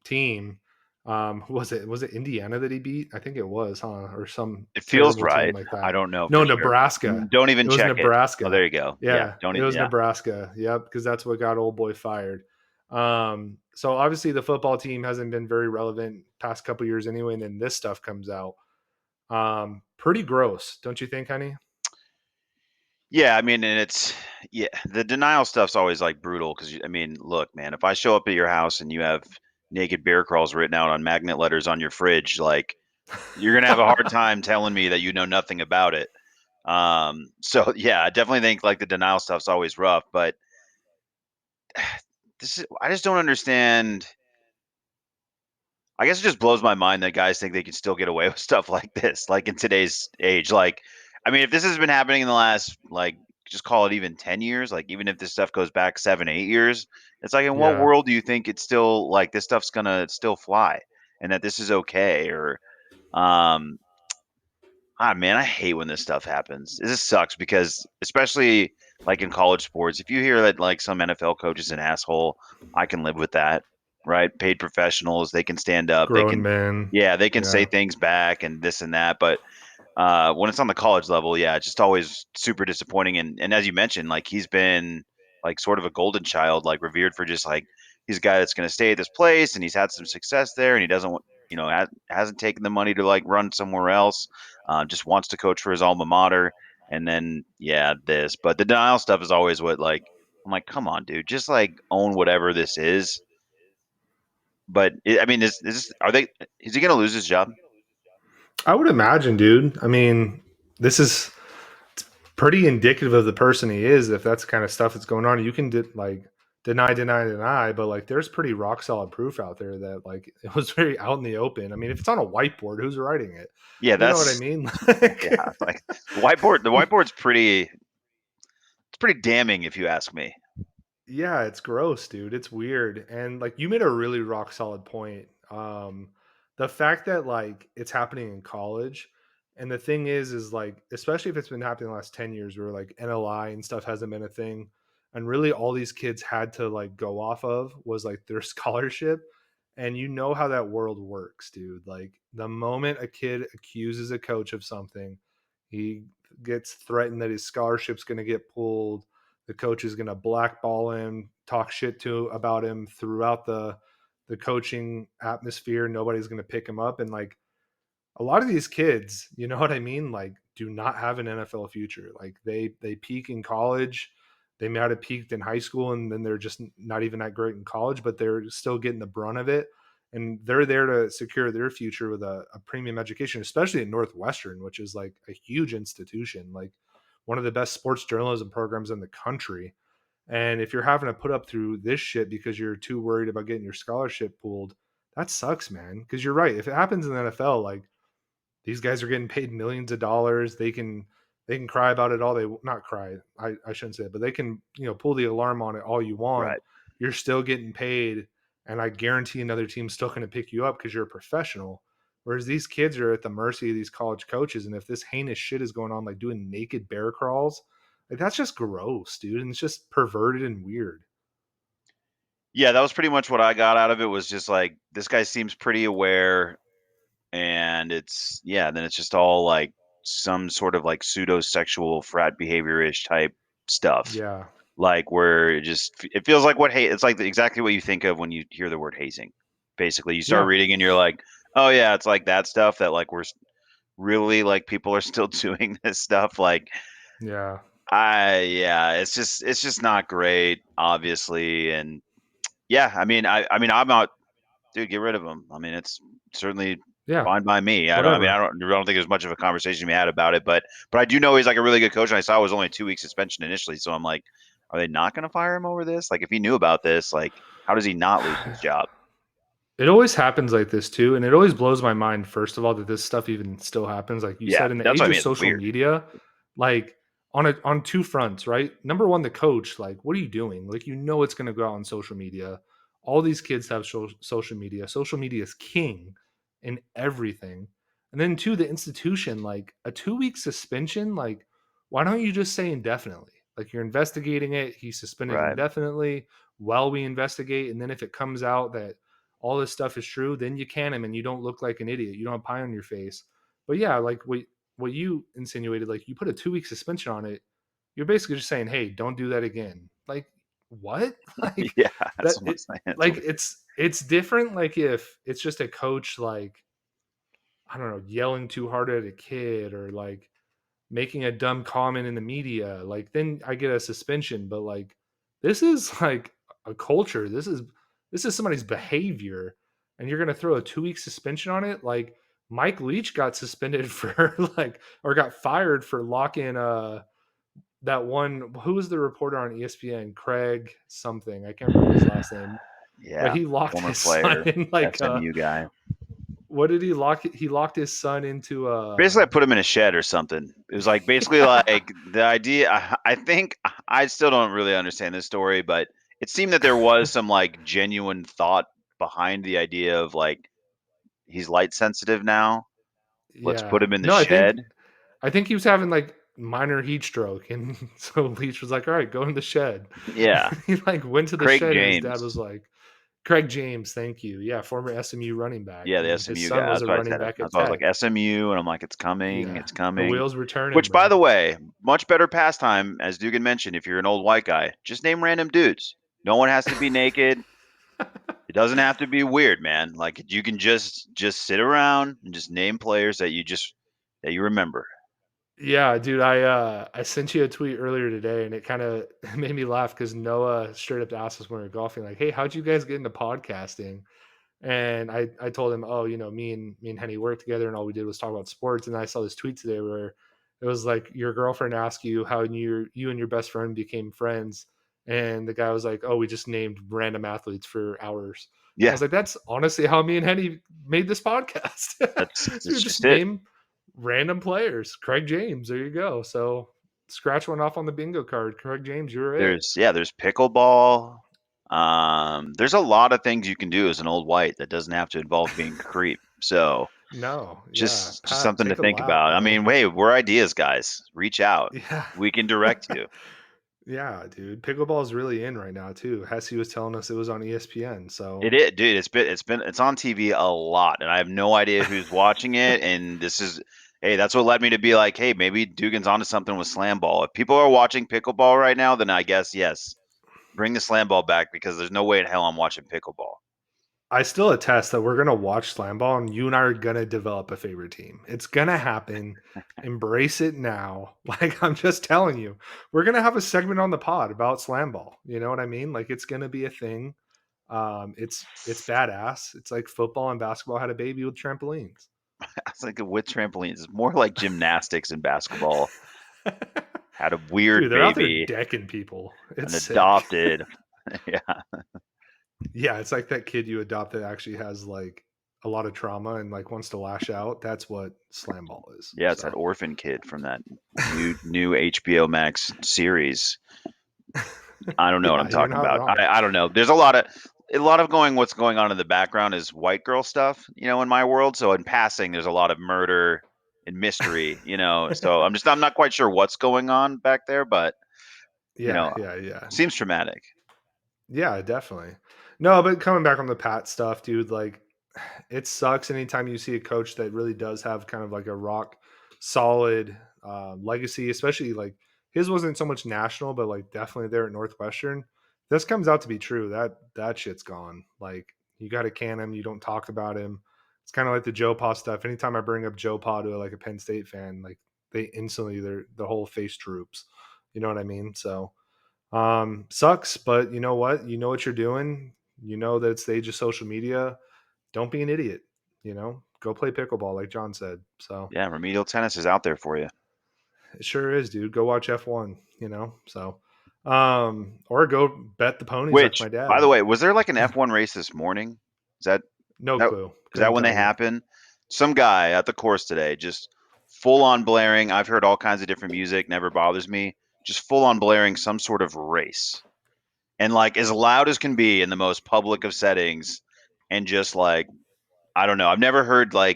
team, Who was it? Was it Indiana that he beat? I think it was, huh? Or some It feels terrible team right. like I that. don't know No, for sure. Nebraska. Don't even It was check it. Oh, Nebraska. there you go. Yeah, Yeah, don't it even. was Yeah. Nebraska. Yep, because that's what got old boy fired. So obviously the football team hasn't been very relevant past couple years anyway, and then this stuff comes out. Pretty gross, don't you think, honey? Yeah, I mean, and it's yeah, the denial stuff's always like brutal because I mean, look, man, if I show up at your house and you have naked bear crawls written out on magnet letters on your fridge, like you're gonna have a hard time telling me that you know nothing about it. So yeah, I definitely think like the denial stuff's always rough, but this is I just don't understand. I guess it just blows my mind that guys think they can still get away with stuff like this, like in today's age. Like, I mean, if this has been happening in the last, like, just call it even 10 years, like, even if this stuff goes back 7, 8 years, it's like, in what Yeah. world do you think it's still like this stuff's gonna still fly and that this is okay? Or, um, man, I hate when this stuff happens. This sucks because, especially like in college sports, if you hear that like some NFL coach is an asshole, I can live with that, right? Paid professionals, they can stand up, they Grown can, men. yeah, they can say Yeah. things back and this and that. But when it's on the college level, yeah, it's just always super disappointing. And as you mentioned, like he's been like sort of a golden child, like revered for just like he's a guy that's going to stay at this place and he's had some success there and he doesn't want, hasn't taken the money to like run somewhere else. Just wants to coach for his alma mater. And then yeah, this. But the denial stuff is always what like I'm like, come on, dude, just like own whatever this is. But I mean, is this, are they? Is he going to lose his job? I would imagine, dude. I mean, this is pretty indicative of the person he is. If that's the kind of stuff that's going on, you can like deny, deny, deny, but like there's pretty rock solid proof out there that like it was very out in the open. I mean, if it's on a whiteboard, who's writing it? Yeah, You know what I that's mean? yeah. Like, Like the whiteboard's pretty. It's pretty damning, if you ask me. yeah, it's gross, dude. It's weird. And like you made a really rock solid point. The fact that like it's happening in college, and the thing is like, especially if it's been happening the last 10 years where like NLI and stuff hasn't been a thing, and really all these kids had to like go off of was like their scholarship. And you know how that world works, dude. Like the moment a kid accuses a coach of something, he gets threatened that his scholarship's gonna get pulled, the coach is going to blackball him, talk shit to about him throughout the coaching atmosphere. Nobody's going to pick him up, and like a lot of these kids, you know what I mean? Like, do not have an NFL future. Like they peak in college. They might have peaked in high school, and then they're just not even that great in college, but they're still getting the brunt of it. And they're there to secure their future with a premium education, especially at Northwestern, which is like a huge institution, like one of the best sports journalism programs in the country. And if you're having to put up through this shit because you're too worried about getting your scholarship pulled, that sucks, man. Because you're right. If it happens in the NFL, like these guys are getting paid millions of dollars. They can cry about it all they not cry. I shouldn't say it, but they can pull the alarm on it all you want. Right. You're still getting paid, and I guarantee another team's still going to pick you up because you're a professional. Whereas these kids are at the mercy of these college coaches, and if this heinous shit is going on, like doing naked bear crawls, like that's just gross, dude, and it's just perverted and weird. Yeah, that was pretty much what I got out of it. Was just like this guy seems pretty aware, and it's yeah. Then it's just all like some sort of like pseudo sexual frat behavior ish type stuff. Yeah, Like where it feels like what hate. It's like exactly what you think of when you hear the word hazing. Basically, you start yeah, reading and you're like, oh yeah, it's like that stuff that like really like people are still doing this stuff. Like yeah, yeah, it's just not great, obviously, and yeah, I mean, I'm not, dude, get rid of him. I mean, it's certainly yeah. fine by me. Whatever. I don't think there's much of a conversation we had about it, but I do know he's like a really good coach, and I saw it was only 2 week suspension initially, so I'm like, are they not going to fire him over this? Like, if he knew about this, like, how does he not lose his job? It always happens like this too, and it always blows my mind, first of all, that this stuff even still happens. Like you Yeah, said, in the that's what age I of mean. It's social weird. media, like on two fronts, right? Number one, the coach, like, what are you doing? Like, it's gonna go out on social media. All these kids have social media. Social media is king in everything. And then two, the institution, like a 2 week suspension, like, why don't you just say indefinitely? Like you're investigating it, he's suspended Right. indefinitely while we investigate, and then if it comes out that all this stuff is true, then you can him and you don't look like an idiot. You don't have pie on your face. But yeah, like what you insinuated, like you put a 2 week suspension on it, you're basically just saying, hey, don't do that again. Like what? Like Yeah, that's that what I'm it saying. It's like weird. it's different like if it's just a coach like I don't know, yelling too hard at a kid or like making a dumb comment in the media, like then I get a suspension. But like this is like a culture. This is somebody's behavior, and you're gonna throw a 2 week suspension on it. Like Mike Leach got suspended for like or got fired for locking that one who was the reporter on ESPN, Craig something. I can't remember his last name, but Yeah, he locked former his son player, in like SMU guy. what did he lock it? He locked his son into Basically, I put him in a shed or something. It was like basically like the idea. I think I still don't really understand this story, but it seemed that there was some like genuine thought behind the idea of like he's light sensitive now. Let's put yeah. him in the No, shed. I think he was having like minor heat stroke, and so Leach was like, "All right, go in the shed." Yeah, He like went to the Craig shed, and his dad was James. like, "Craig James, thank you, yeah, former SMU running back," Yeah, the and his SMU son guy. was That's a what I running said. back at That's why I was like Tech. SMU, and I'm like, it's coming, Yeah, it's the coming. wheels were turning, Which, by bro. the way, much better pastime, as Dugan mentioned. If you're an old white guy, just name random dudes. No one has to be naked. It doesn't have to be weird, man. Like you can just sit around and just name players that you remember. Yeah, dude, I sent you a tweet earlier today, and it kind of made me laugh because Noah straight up asked us when we were golfing, like, "Hey, how'd you guys get into podcasting?" And I told him, "Oh, me and Henny worked together, and all we did was talk about sports." And I saw this tweet today where it was like your girlfriend asked you how you and your best friend became friends, and the guy was like, "Oh, we just named random athletes for hours." I Yeah, was like, "That's honestly how me and Henny made this podcast. We that's would just just it. name random players. Craig James, there you go. So scratch one off on the bingo card. Craig James, you're it." There's pickleball. There's a lot of things you can do as an old white that doesn't have to involve being a creep. So No, yeah, just Pat, something to take a think lap, about. I bro. mean, hey, we're ideas guys. Reach out. Yeah. We can direct you. Yeah, dude. Pickleball is really in right now too. Hesse was telling us it was on ESPN. It So is, dude. It's on TV a lot, and I have no idea who's watching it. And this is, hey, that's what led me to be like, hey, maybe Dugan's onto something with slam ball. If people are watching pickleball right now, then I guess yes, bring the slam ball back because there's no way in hell I'm watching pickleball. I still attest that we're gonna watch slam ball and you and I are gonna develop a favorite team. It's gonna happen. Embrace it now. Like I'm just telling you, we're gonna have a segment on the pod about slam ball. You know what I mean? Like it's gonna be a thing. It's badass. It's like football and basketball had a baby with trampolines. I was like with trampolines, it's more like gymnastics and basketball. Had a weird Dude, they're out there baby, decking people. an It's sick. adopted. Yeah, Yeah, it's like that kid you adopt that actually has like a lot of trauma and like wants to lash out. That's what slam ball is. yeah, it's that So orphan kid from that new HBO Max series. I don't know what yeah, I'm you're talking not about. wrong. I don't know. There's a lot of what's going on in the background is white girl stuff, in my world. So in passing, there's a lot of murder and mystery. So I'm not quite sure what's going on back there, but you Yeah, know, yeah, yeah. seems traumatic. Yeah, definitely. No, but coming back on the Pat stuff, dude, like it sucks anytime you see a coach that really does have kind of like a rock solid legacy, especially like his wasn't so much national, but like definitely there at Northwestern. This comes out to be true. That shit's gone. Like you got to can him. You don't talk about him. It's kind of like the Joe Pa stuff. Anytime I bring up Joe Pa to like a Penn State fan, like they instantly the whole face droops. You know what I mean? So sucks, but you know what? You know what you're doing. You know that it's the age of social media. Don't be an idiot. Go play pickleball, like John said. So Yeah, remedial tennis is out there for you. it sure is, dude. Go watch F1. So or go bet the ponies like Which, my by dad. the way, was there like an F1 race this morning? Is that No that clue. is that Couldn't when they tell you. happen? Some guy at the course today just full on blaring. I've heard all kinds of different music, never bothers me. Just full on blaring some sort of race. And like as loud as can be in the most public of settings and just I don't know. I've never heard I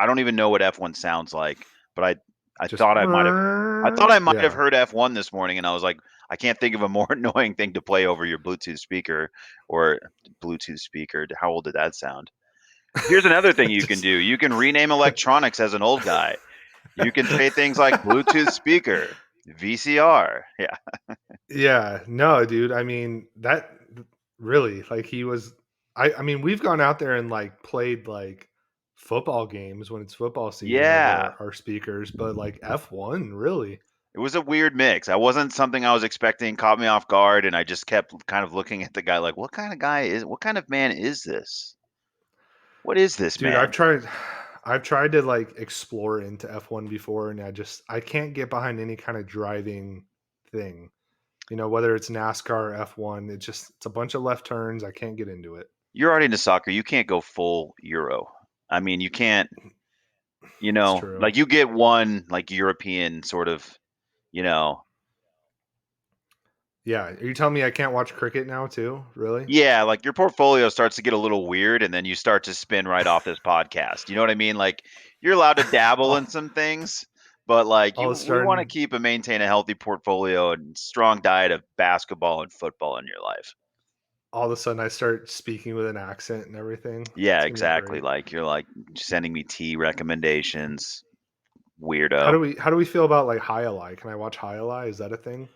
don't even know what F1 sounds like, but I Just thought I might have I thought I might have yeah. heard F1 this morning, and I was like, I can't think of a more annoying thing to play over your Bluetooth speaker or Bluetooth speaker. How old did that sound? Here's another thing you can Just do. You can rename electronics as an old guy. You can say things like Bluetooth speaker, VCR. Yeah. yeah, no, dude. I mean, that really like he was I mean, we've gone out there and like played like football games when it's football season Yeah. over our speakers, but like F1, really? It was a weird mix. I wasn't something I was expecting, caught me off guard, and I just kept kind of looking at the guy like, what kind of man is this? What is this Dude, man? I've tried to like explore into F1 before and I can't get behind any kind of driving thing. You know, whether it's NASCAR or F1, it's a bunch of left turns. I can't get into it. You're already into soccer. You can't go full Euro. I mean, you can't, It's true. like you get one like European sort of, you know, Yeah, are you telling me I can't watch cricket now too? Really? yeah, like your portfolio starts to get a little weird and then you start to spin right off this podcast. You know what I mean? Like you're allowed to dabble all, in some things, but like all you of a we want to sudden, keep and maintain a healthy portfolio and strong diet of basketball and football in your life. I start speaking with an accent and everything. Yeah, It's gonna be exactly. great. Like you're like sending me tea recommendations, weirdo. How do we feel about like High Ally? Can I watch High Ally? Is that a thing?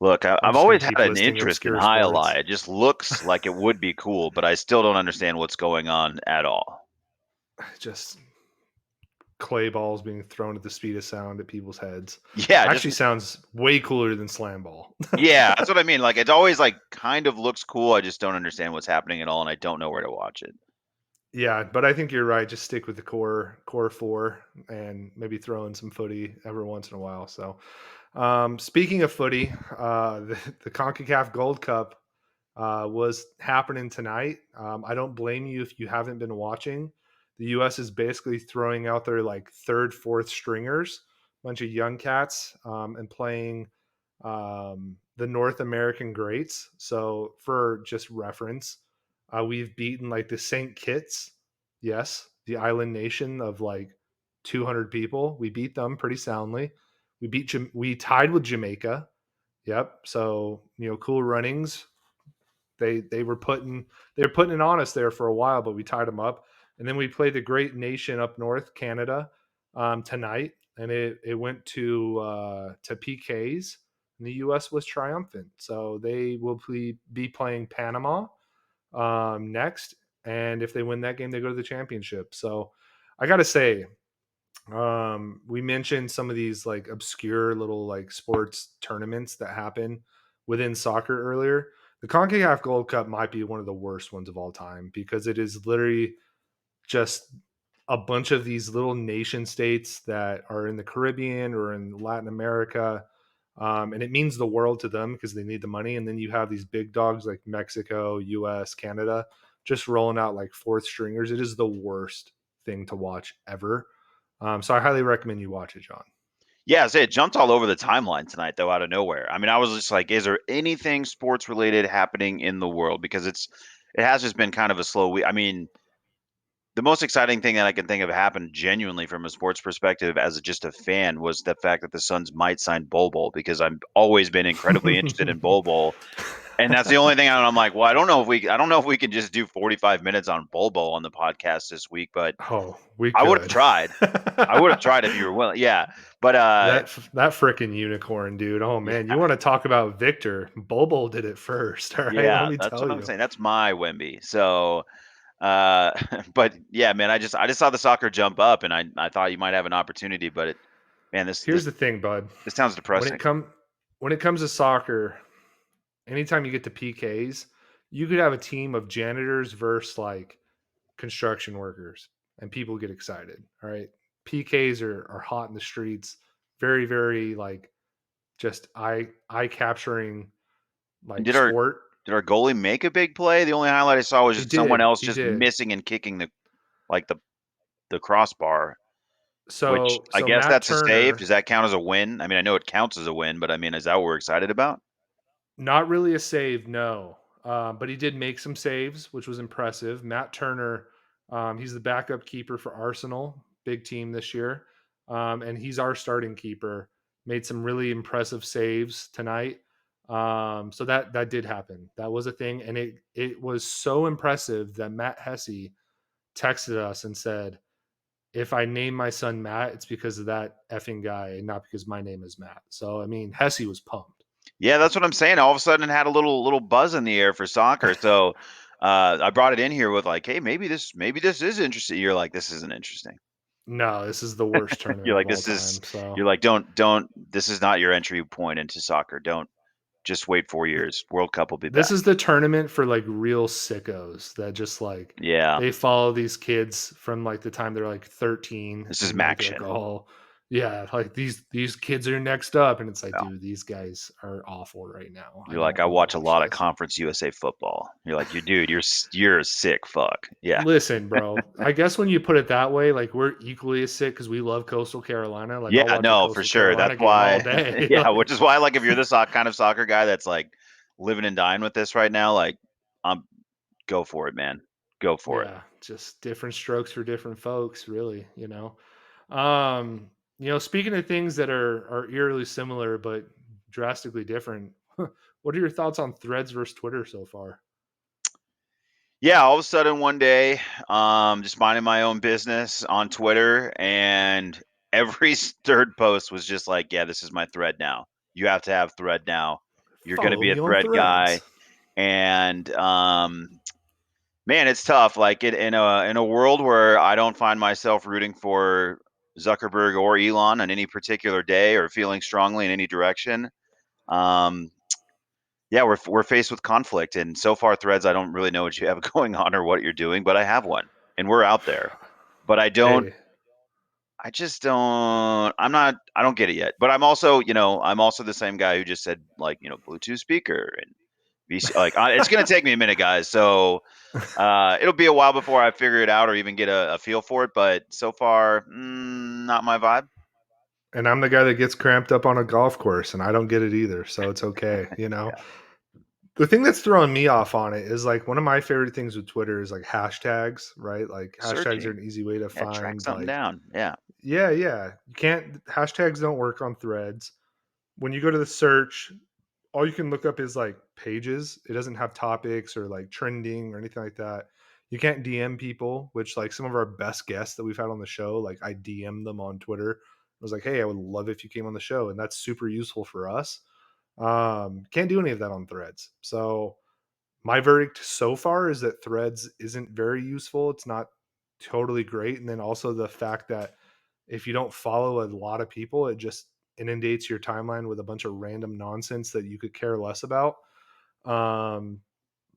Look, I'm I've just gonna always had keep an listing interest in obscure High sports. Ally. It just looks like it would be cool, but I still don't understand what's going on at all. Just clay balls being thrown at the speed of sound at people's heads. Yeah, just Actually sounds way cooler than slam ball. yeah, that's what I mean. Like it's always like kind of looks cool. I just don't understand what's happening at all, and I don't know where to watch it. Yeah, but I think you're right. Just stick with the core four and maybe throw in some footy every once in a while. So speaking of footy, the CONCACAF Gold Cup was happening tonight. I don't blame you if you haven't been watching. The U.S. is basically throwing out their like third, fourth stringers, bunch of young cats, and playing the North American greats. So, for just reference, we've beaten like the St. Kitts, yes, the island nation of like 200 people. We beat them pretty soundly. We tied with Jamaica. Yep. So cool runnings. They were putting it on us there for a while, but we tied them up, and then we played the great nation up north, Canada, tonight, and it went to PKs, and the U.S. was triumphant. So they will be playing Panama next, and if they win that game, they go to the championship. So I got to say, we mentioned some of these like obscure little like sports tournaments that happen within soccer earlier. The CONCACAF Gold Cup might be one of the worst ones of all time because it is literally just a bunch of these little nation states that are in the Caribbean or in Latin America. And it means the world to them because they need the money. And then you have these big dogs like Mexico, US, Canada, just rolling out like fourth stringers. It is the worst thing to watch ever. So I highly recommend you watch it, John. Yeah, I say it jumped all over the timeline tonight, though, out of nowhere. I mean, I was just like, is there anything sports related happening in the world? Because it has just been kind of a slow week. I mean, the most exciting thing that I can think of happened genuinely from a sports perspective as just a fan was the fact that the Suns might sign Bol Bol because I've always been incredibly interested in Bol Bol. And that's the only thing I'm like, well, I don't know if we can just do 45 minutes on Bol Bol on the podcast this week, but Oh, we I would have could. tried. I would have tried if you were willing. Yeah. But That freaking unicorn, dude. Oh yeah, man, you want to talk about Victor? Bobo did it first. All right, let yeah, me that's tell what I'm you. saying. That's my Wemby. So but yeah, man, I just saw the soccer jump up and I thought you might have an opportunity, but man, Here's the thing, bud. this sounds When depressing. it come when it comes to soccer, anytime you get to PKs, you could have a team of janitors versus like construction workers, and people get excited. All right, PKs are hot in the streets. Very very like just eye capturing And like sport. did our goalie make a big play? The only highlight I saw was He just someone did. else He just did. missing and kicking like the crossbar, which I So guess Matt that's a save. Turner, Does that count as a win? I mean, I know it counts as a win, but I mean, is that what we're excited about? not really a save, no. But he did make some saves, which was impressive. Matt Turner, he's the backup keeper for Arsenal, big team this year. and he's our starting keeper. Made some really impressive saves tonight. So that did happen. That was a thing, and it was so impressive that Matt Hesse texted us and said, "If I name my son Matt, it's because of that effing guy, and not because my name is Matt." So I mean, Hesse was pumped. Yeah, that's what I'm saying. All of a sudden, it had a little buzz in the air for soccer. So I brought it in here with like, hey, maybe this is interesting. You're like, this isn't interesting. No, this is the worst You're tournament of like, all time. So you're like, don't. This is not your entry point into soccer. Don't just wait 4 years. World Cup will be this back. is the tournament for like real sickos that just like Yeah, they follow these kids from like the time they're like 13 this is and like Maction. oh yeah, like these kids are next up, and it's like, Yeah. dude, these guys are awful right now. I You're like, don't I want to watch a watch lot of this. Conference USA football. You're like, you dude, you're a sick fuck. Yeah. Listen, bro. I guess when you put it that way, like we're equally as sick because we love Coastal Carolina. Like I'll Yeah, watch a no, for Coastal sure. That's Carolina game all why, day. yeah, which Like, is why, like, if you're the kind of soccer guy that's like living and dying with this right now, like, um, go for it, man. Go for it. yeah, just different strokes for different folks, really, you know. Um, speaking of things that are eerily similar but drastically different, what are your thoughts on Threads versus Twitter so far? Yeah, all of a sudden one day, just minding my own business on Twitter, and every third post was just like, yeah, this is my thread now. You have to have thread now. You're going to Follow be a me on thread guy. Threads. And man, it's tough. Like in a world where I don't find myself rooting for Zuckerberg or Elon on any particular day or feeling strongly in any direction. Um, yeah, we're faced with conflict, and so far, Threads, I don't really know what you have going on or what you're doing, but I have one, and we're out there. But I don't. Hey, I just don't. I'm not. I don't get it yet. But I'm also the same guy who just said like, Bluetooth speaker and VC. Like, it's gonna take me a minute, guys. So it'll be a while before I figure it out or even get a feel for it. But so far, not my vibe. and I'm the guy that gets cramped up on a golf course, and I don't get it either, so it's okay, you know. Yeah, The thing that's throwing me off on it is like one of my favorite things with Twitter is like hashtags, right? Like hashtags are searching. an easy way to Yeah, track find something like down. Yeah, yeah, yeah. You can't hashtags don't work on Threads. When you go to the search, all you can look up is like pages. It doesn't have topics or like trending or anything like that. You can't DM people, which like some of our best guests that we've had on the show, like I DM them on Twitter. I was like, "Hey, I would love if you came on the show," and that's super useful for us. Can't do any of that on Threads. So my verdict so far is that Threads isn't very useful. It's not totally great, and then also the fact that if you don't follow a lot of people, it just inundates your timeline with a bunch of random nonsense that you could care less about. Um,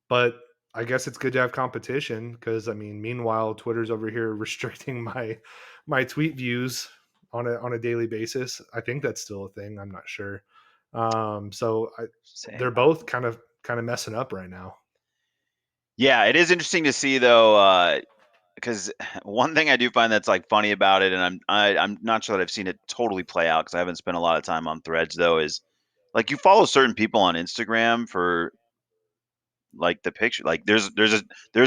but I guess it's good to have competition because I mean, meanwhile, Twitter's over here restricting my tweet views on a daily basis. I think that's still a thing. I'm not sure. same. They're both kind of messing up right now. Yeah, it is interesting to see though, because one thing I do find that's like funny about it, and I'm not sure that I've seen it totally play out because I haven't spent a lot of time on Threads though, is like you follow certain people on Instagram for like the picture. Like there's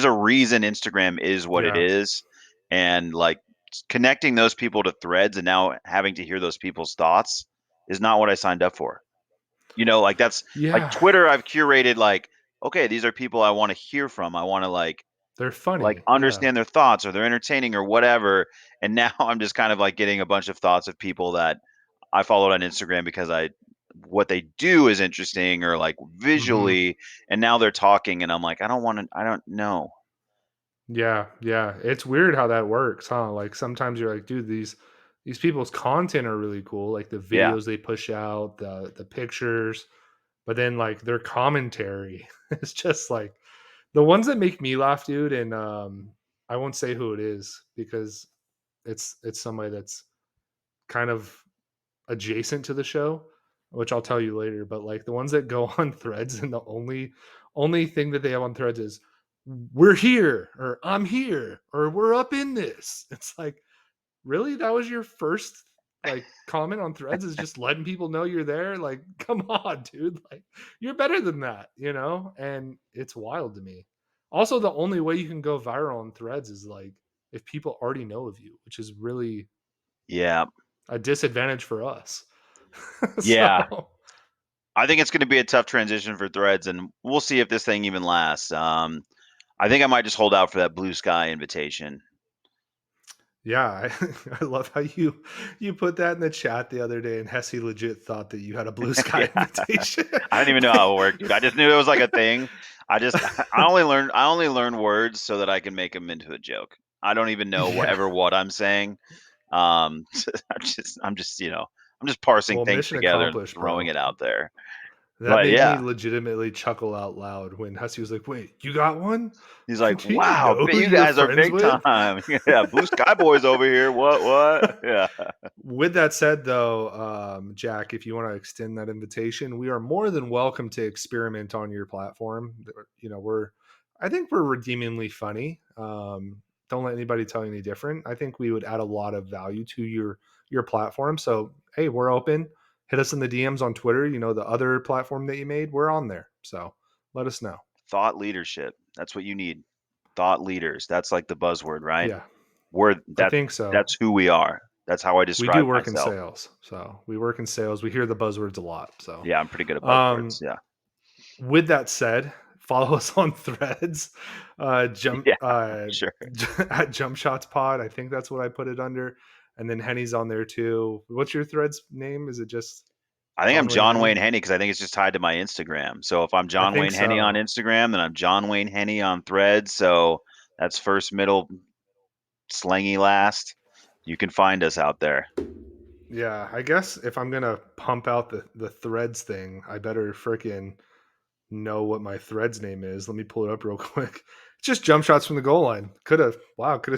a reason Instagram is what it Yeah, is, and like connecting those people to Threads and now having to hear those people's thoughts is not what I signed up for. Like that's like yeah, Twitter. I've curated like, okay, these are people I want to hear from. I want to they're like funny. Yeah, understand their thoughts or they're entertaining or whatever. And now I'm just kind of like getting a bunch of thoughts of people that I followed on Instagram because I what they do is interesting or like hmm visually, and now they're talking and I'm like, I don't know. yeah, yeah. It's weird how that works, huh? Like sometimes you're like, dude, these people's content are really cool, like the Yeah. videos they push out, the pictures, but then like their commentary is just like the ones that make me laugh, dude. And I won't say who it is because it's somebody that's kind of adjacent to the show, which I'll tell you later. But like the ones that go on Threads, and the only thing that they have on Threads is "we're here" or "I'm here" or "we're up in this." It's like, really, that was your first like comment on Threads, is just letting people know you're there? Like, come on, dude. Like, you're better than that, you know? And it's wild to me. Also, the only way you can go viral on Threads is like if people already know of you, which is really Yeah. a disadvantage for us. Yeah. So I think it's going to be a tough transition for Threads, and we'll see if this thing even lasts. I think I might just hold out for that Blue Sky invitation. yeah, I love how you put that in the chat the other day, and Hesse legit thought that you had a blue sky Yeah. invitation. I didn't even know how it worked, dude. I just knew it was like a thing. I only learn words so that I can make them into a joke. I don't even know Yeah. what I'm saying. Um, I'm just parsing Well, things mission together and accomplished, throwing bro. it out there. That But made me yeah, legitimately chuckle out loud when Hesse was like, "Wait, you got one? he's like, Do you "Wow, know who you you're guys are friends big with?" time." Yeah, Blue Sky Boys over here. What? Yeah. With that said, though, Jack, if you want to extend that invitation, we are more than welcome to experiment on your platform. You know, I think we're redeemingly funny. Don't let anybody tell you any different. I think we would add a lot of value to your platform. So, hey, we're open. Hit us in the DMs on Twitter. You know, the other platform that you made, we're on there. So let us know. Thought leadership. That's what you need. Thought leaders. That's like the buzzword, right? Yeah, We're I that think so. that's who we are. That's how I We do describe work in myself. sales. So we work in sales. We hear the buzzwords a lot. So, Yeah, I'm pretty good at buzzwords. um, Yeah. with that said, follow us on Threads, jump Yeah, sure. at Jump Shots Pod. I think that's what I put it under, and then Henny's on there too. What's your Threads name? Is it just I think I'm John Wayne John Wayne Henny? Henny because I think it's just tied to my Instagram. So if I'm I John think Wayne Henny on so. Instagram, then I'm John Wayne Henny on Threads. So that's first, middle, slangy last. You can find us out there. Yeah, I guess if I'm gonna pump out the Threads thing, I better freaking know what my Threads name is. Let me pull it up real quick. It's just jump shots from the goal line. Could have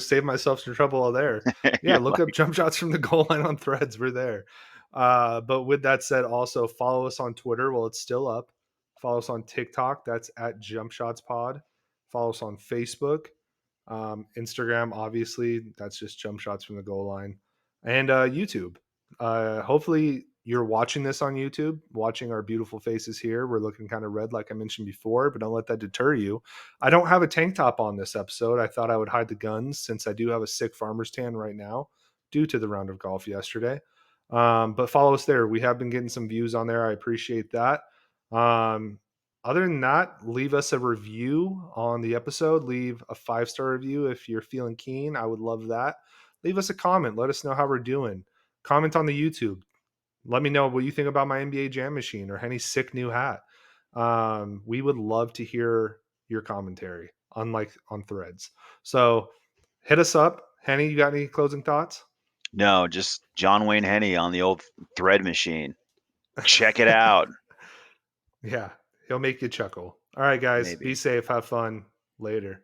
saved myself some trouble there. Yeah, You're look up like, jump shots from the goal line on Threads. We're there. But with that said, also follow us on Twitter. Well, it's still up. Follow us on TikTok. That's at Jump Shots Pod. Follow us on Facebook, Instagram. Obviously, that's just jump shots from the goal line, and YouTube. Hopefully, you're watching this on YouTube, watching our beautiful faces here. We're looking kind of red, like I mentioned before, but don't let that deter you. I don't have a tank top on this episode. I thought I would hide the guns since I do have a sick farmer's tan right now due to the round of golf yesterday. But follow us there. We have been getting some views on there. I appreciate that. Um, Other than that, leave us a review on the episode. Leave a 5-star review if you're feeling keen. I would love that. Leave us a comment. Let us know how we're doing. Comment on the YouTube. Let me know what you think about my NBA Jam Machine or Henny's sick new hat. We would love to hear your commentary, unlike on Threads. So hit us up. Henny, you got any closing thoughts? no, just John Wayne Henny on the old thread machine. Check it out. Yeah, he'll make you chuckle. All right, guys, be Maybe. safe. Have fun. Later.